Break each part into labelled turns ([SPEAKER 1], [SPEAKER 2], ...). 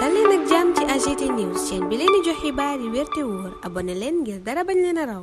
[SPEAKER 1] dal leen ak jàmm ci AGT News chaîne bi leen di jox xibaar yi wér te wóor abonné leen ngir dara bañ leen a raw.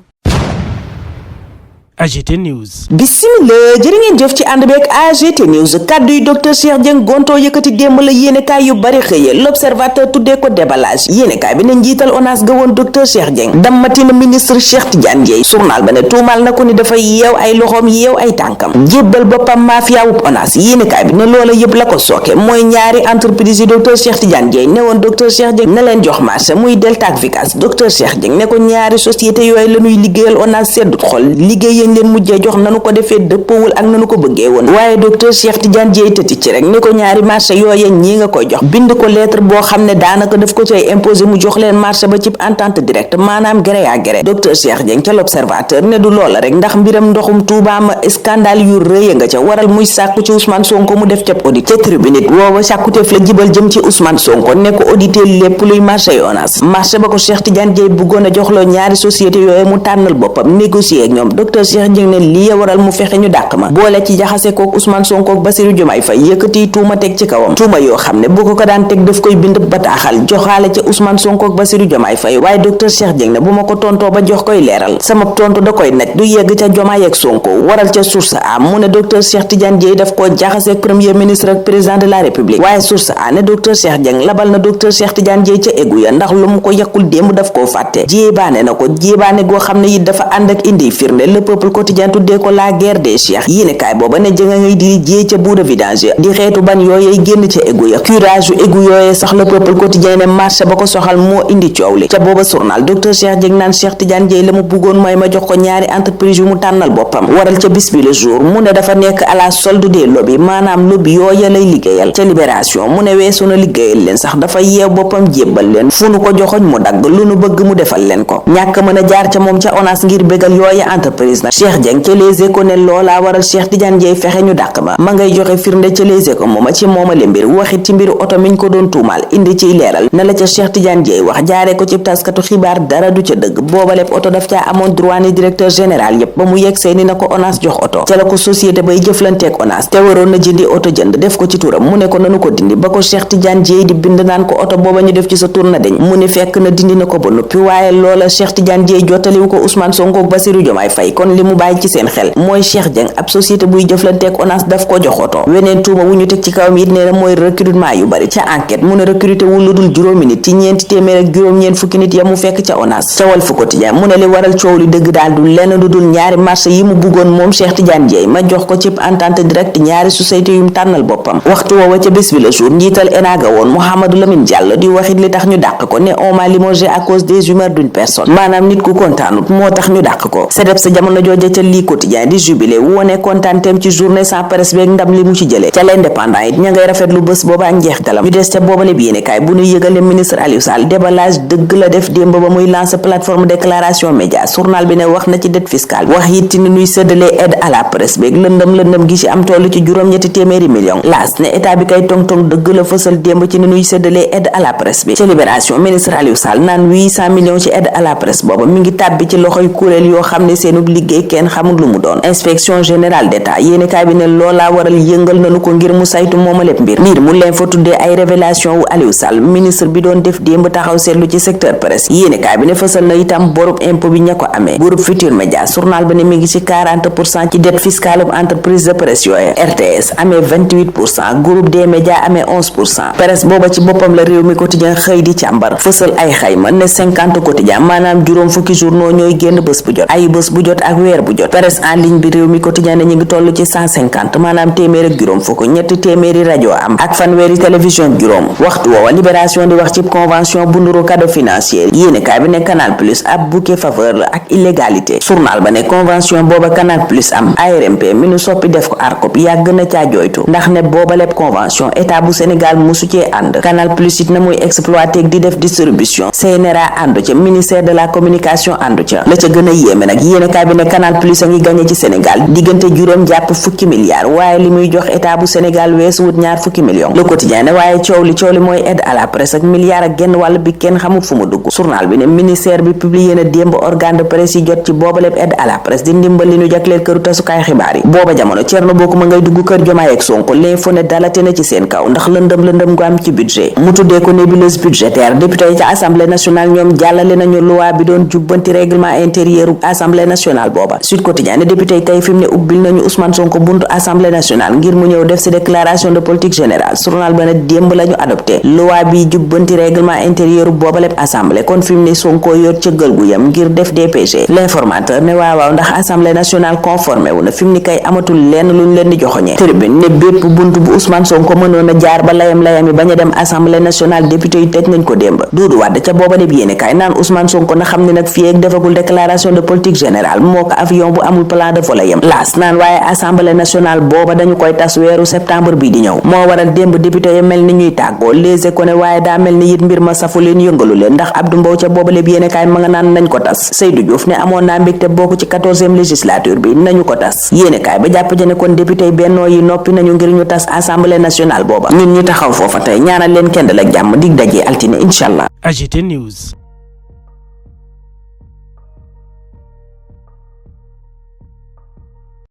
[SPEAKER 2] AGT News.
[SPEAKER 3] Bismillah jërë ngeen jëf ci ànd beeg AGT News kaddu yi docteur Cheikh Dieng gontoo yëkkati démb la yéenekaay yu bari xëye l'observateur tuddee ko déballage yéenekaay bi ne njiital ONAS ga woon docteur Cheikh Dieng dammatina ministre Cheikh Tidiane Dièye journal ba ne tuumaal na ko ni dafay yeew ay loxoom yeew ay tànkam jébbal boppam mafia wub ONAS yéenekaay bi ne loola yëpp la ko sooke mooy ñaari entreprise yi docteur Cheikh Tidiane Dièye ne woon docteur Cheikh Dieng na leen jox marché muy Delta ak Vicas docteur Cheikh Dieng ne ko ñaari société yooyu la ñuy liggéeyal ONAS seddu xol liggéey leen mujjee jox nanu ko defee dëppawul ak nanu ko bëggee woon waaye docteur Cheikh Tidiane Dièye tëti ci rek ni ko ñaari marché yooye ñii nga koy jox bind ko lettre boo xam ne daanaka daf ko cay imposé mu jox leen marché ba ci entente directe maanaam gré à gré docteur Cheikh Dieng ca l'observateur ne du loola rek ndax mbiram ndoxum Touba ma scandale yu rëy nga ca waral muy sàkku ci Ousmane Sonko mu def ca audit ca tribune it woowa sàkkuteef la jibal jëm ci Ousmane Sonko ne ko audité lépp luy marché ONAS marché ba ko Cheikh Tidiane Dièye bëggoon a joxloo ñaari société yooyu mu tànnal boppam négocier ak ñoom docteur Cheikh Dieng lii waral mu fexe ñu dàq ma boole ci jaxase kook Ousmane Sonko ak Bassirou Diomaye Faye yëkkati tuuma teg ci kawam tuuma yoo xam ne bu ko daan teg daf koy bind bataaxal joxaale ca Ousmane Sonko ak Bassirou Diomaye Faye waaye docteur Cheikh Dieng ne bu ma ko tontoo ba jox koy leeral sama tontu da koy naj du yegg ca Diomaye ak Sonko waral ca source a mu ne docteur Cheikh Tidiane Dièye daf koo jaxase ak premier ministre ak président de la république waaye source a ne docteur Cheikh Dieng labal na docteur Cheikh Tidiane Dièye ca égu ya ndax lu mu ko yàqul démb daf koo fàtte jéebaane na ko jéebaane goo xam ne it dafa ànd ak indi firnde le peuple quotidien tuddee ko la guerre des Cheikh yéenekaay booba ne jënga ngay di jee ca bout de vidange di xeetu ban yooyey génn ca égu ya curage yu égu yooyee sax le peuple quotidien ne marché ba ko soxal moo indi coow li ca booba journal docteur Cheikh Dieng naan Cheikh Tidiane Dièye la mu bëggoon mooy ma jox ko ñaari entreprise yu mu tànnal boppam waral ca bis bi le jour mu ne dafa nekk à la solde des lobby maanaam lobby yooya lay liggéeyal ca libération mu ne weesu na liggéeyal leen sax dafa yeew boppam jébbal leen fu nu ko joxoñ mu dagg lu nu bëgg mu defal leen ko ñàkk mën a jaar ca moom ca ONAS ngir bégal yooya entreprise na Cheikh Dieng ca Les Échos ne loolaa waral Cheikh Tidiane Dièye fexe ñu dàq ma ngay joxe firnde ca Les Échos mooma ci moomale mbir waxit ci mbiru oto miñ ko doon tuumaal indi ciy leeral na la ca Cheikh Tidiane Dièye wax jaaree ko ci taskatu xibaar dara du ca dëgg booba lépp oto daf caa amoon droit ni directeur général yépp ba mu yegg see ni na ko ONAS jox oto ca la ko société bay jëflanteeg ONAS te waroon na jëndi oto jënd def ko ci turam mu ne ko nanu ko dindi ba ko Cheikh Tidiane Dièye di bind naan ko oto booba ñu def ci sa tur na deñ mu ni fekk na dindi na ko ba noppi waaye loola Cheikh Tidiane Dièye jottaliwu ko Ousmane Sonko ak Bassirou Diomaye Faye kon li mu bàyyi ci seen xel mooy Cheikh Dieng ab société buy jëflanteeg ONAS daf ko jox oto weneen tuuma wu ñu teg ci kawam it nee na mooy recrutement yu bari ca enquête mu ne recruté wul lu dul juróomi nit ci ñeenti téeméer ak juróom-ñeent fukki nit ya mu fekk ca ONAS ca Walf Quotidien mu ne li waral coow li dëgg daal du lenn lu dul ñaari marché yi mu buggoon moom Cheikh Tidiane Dièye ma jox ko ci entente directe ñaari société yu mu tànnal boppam waxtu woowa ca bés bi le jour njiital ENAGA woon Mouhamadou Lamine Diallo di waxit li tax ñu dàq ko ne on m'a limogé à cause des humeurs d'une personne maanaam nit ku kontaanut moo tax ñu dàq ko sedeb sa jamono jooja ca lii quotidien di jubilé wone kontaanteem ci journée sans presse beeg ndam li mu ci jëlee ca l'indépendant it ña ngay rafetlu bés booba ak njeextalam ñu des ca boobale bi yéenekaay bu ñu yëgale ministre Aliou Sall déballage dëgg la def démb ba muy lancer plateforme déclaration média journal bi ne wax na ci dette fiscale wax it ni ñuy séddalee aide à la presse beeg lëndëm gi ci am toll ci juróom-ñetti téeméeri millions laas ne état bi kay tong-tong dëgg la fësal démb ci ni ñuy séddalee aide à la presse bi ca libération ministre Aliou Sall naan 800 millions ci aide à la presse booba mi ngi tàbbi ci loxoy kuréel yoo xam ne seenub liggéey kenn xamul lu mu doon inspection générale d'état yéenekaay bi ne loolaa waral yëngal nañu ko ngir mu saytu mooma lépp mbir mu leen fa tuddee ay révélation wu Aliou Sall ministre bi doon def démb taxaw seetlu ci secteur presse yéenekaay bi ne fësal na itam borub impôt bi ña ko amee groupe Futurs Médias journal bi ne mi ngi ci 40% ci dette fiscale bu entreprise de presse yooyu RTS amee 28% groupe des médias amee 11% presse booba ci boppam la réew mi quotidien xëy di càmbar fësal ay xayma ne 50 quotidien maanaam juróom fukki journaux ñooy génn bés bu jot ay bés bu jot ak weer bu jot presse en ligne bi réew mi quotidien ne ñu ngi toll ci 150 maanaam téeméer ak juróom fukk ñetti téeméeri rajo am ak fanweeri télévision juróom waxtu woowa libération di wax ci convention bu nduru cadeau financier yéenekaay bi ne Canal Plus ab bouquet faveur la ak illégalité journal ba ne convention booba Canal Plus am ARMP mi nu soppi def ko ARCOP yàgg na caa jooytu ndax ne booba lépp convention état bu Sénégal musu cee ànd Canal Plus it na muy exploité di def distribution CNRA àndu ca ministère de la communication àndu ca la ca gën a yéeme nag yéenekaay bi ne Canal Canal Plus a ngi gagné ci Sénégal diggante juróom jàpp fukki milliards waaye li muy jox état bu Sénégal weesu wut ñaar fukki millions. Le Quotidien ne waaye coow li mooy aide à la presse ak milliards ak genn wàll bi kenn xamul fu mu dugg. Journal bi ne ministère bi publié na démb organe de presse yi jot ci boobaleb aide à la presse di ndimbal li ñu jagleel këru tasukaay xibaar yi. booba jamono Thierno Bocoum ma ngay dugg kër Diomaye ak Sonko. L'info ne dalate na ci seen kaw ndax lëndëm gu am ci budget mu tuddee ko nébuleuse budgétaire. député yi ca assemblée nationale ñoom jàllale nañu loi bi doon jubbanti règlement intérieur u assemblée nationale booba. Sud Quotidien ne député yi tey fi mu ne ubbil nañu Ousmane Sonko buntu assemblée nationale ngir mu ñëw def ci déclaration de politique générale. journal ba ne démb lañu adopté loi bi jubbanti règlement intérieur u boobaleb assemblée kon fi mu ne Sonko yor cëggal gu yam ngir def DPG. l'informateur ne waaw ndax assemblée nationale conformé wu na fi mu ne kay amatul lenn luñ leen di joxoñee. Tribune ne bépp buntu bu Ousmane Sonko mënoon a jaar ba layam-layami bañ a dem assemblée nationale député yi tëj nañ ko démb. Doudou Wade ca booba deb yéene kaay naan Ousmane Sonko na xam ne nag fii ak defagul déclaration de politique générale moo ko avion bu amul plan de vol yam. laas naan waaye assemblée nationale booba dañu koy tas weeru septembre bii di ñëw moo waral démb député yi mel ni ñuy tàggoo Les Échos ne waaye daa mel ni it mbir ma safu leen yëngalu leen ndax Abdou Mbow ca booba leb yéene kaay ma nga naan nañ ko tas. Seydou Diouf ne amoon naa mbégte bokk ci 14e législature bi nañu ko tas yéene kaay ba jàpp jane kon député yi bennoo yi noppi nañu ngir ñu tas assemblée nationale booba. ñun ñu taxaw foofa tey ñaanal leen kenn la jàmm dig dajee altine inshallah.
[SPEAKER 2] AGT News.